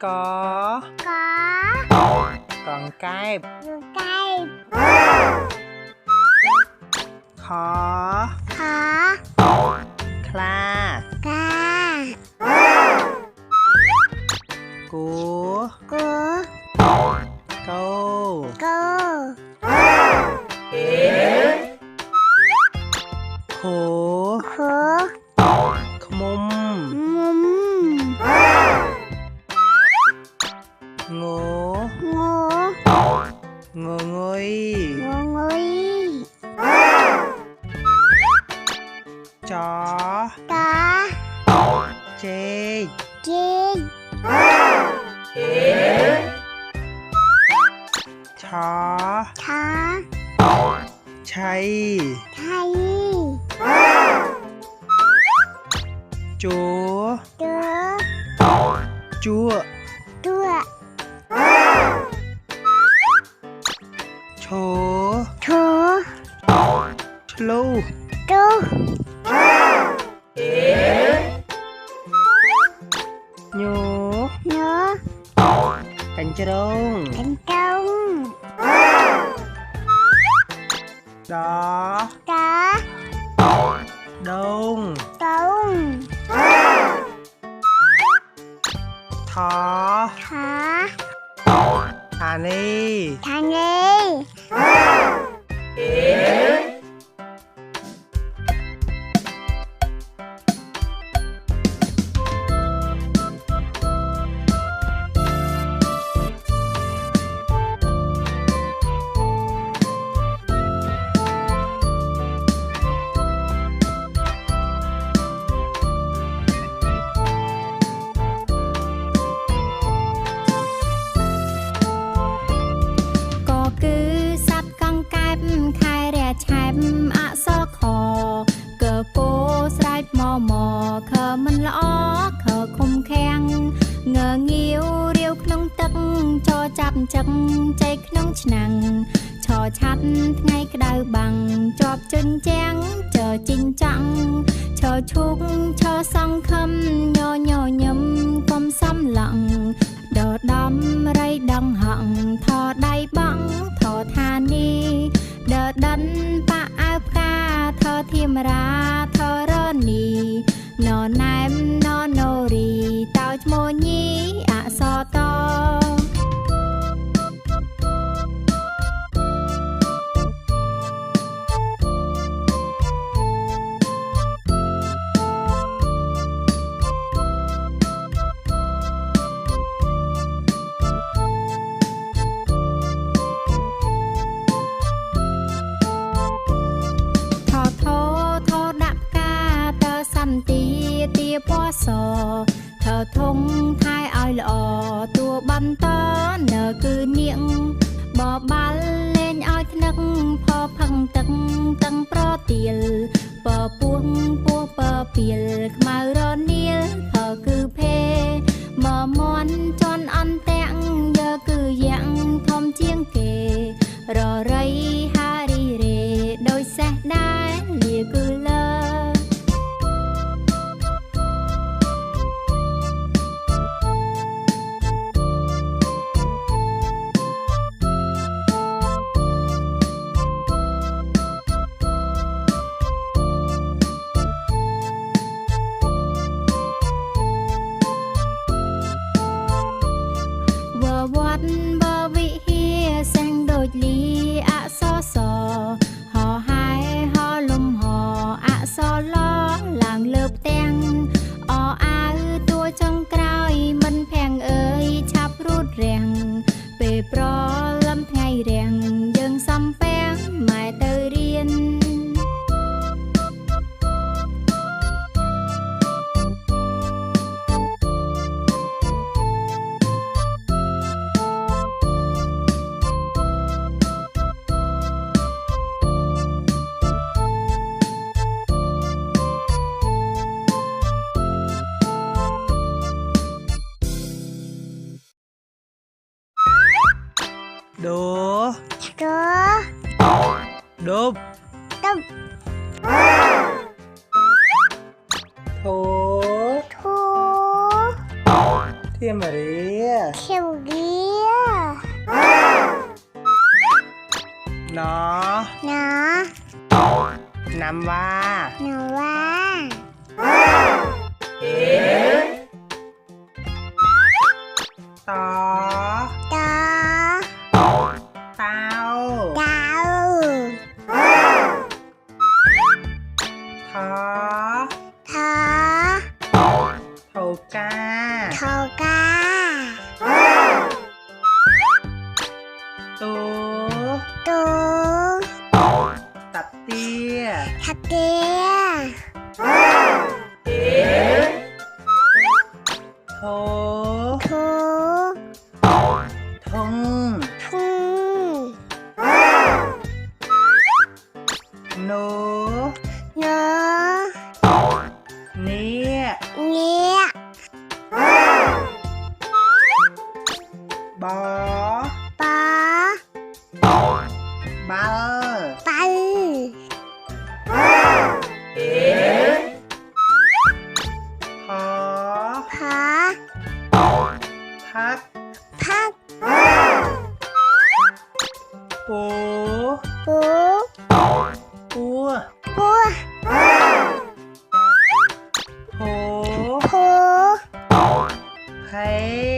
có còn cái khó kla cú câu khổ khmum ngố ngồi chó chê chó chay chúa chua chố lâu nhố cánh trông đó đông thó thà niจับใจขนมฉนังชอชัดไงกระดาบังจอบจนแจ้งเจอจริงจังชอชุกชอสังคำย่อยำความซ้ำหลังดอดดำไรดังหังทอได้บังทอทานีเดอดันปะอาบกาทอทิมราทอรอนีนอนนายนอนโนรีเต้าจโมญีอะซอตอปอสอเธอทงทายเอาหล่อตัวบันตอเนอคือเนียงบ่บาลเล่นเอาทนักพอพังตังโปรเตียลปอปวงปัวปอเปียลขมารอเนียลเธอคือเพมอมอนจนอันแตงเยอคือยังทอมเจียงเกรอไรฮาริเรโดยแสได้เลียคือเลวัดบวิเฮียแสงโดดลีอะซอซอหอหายหอลมหออะซอล้อหลังเลิบแตงออาตัวจงกรายมันแพงเอ่ยชับรูดแรงเปปรอลำไงแรงยังซ้ำแป้งหมายเตยเรียนđố đốp thố Thiên Maria Thiên Maria Nó Nằm va Tó Tao Thó Thầu ca Tú Tập tia Thố Thung Nố Nia Bó Bal Hó Thắt Bố Cua Hố Thấy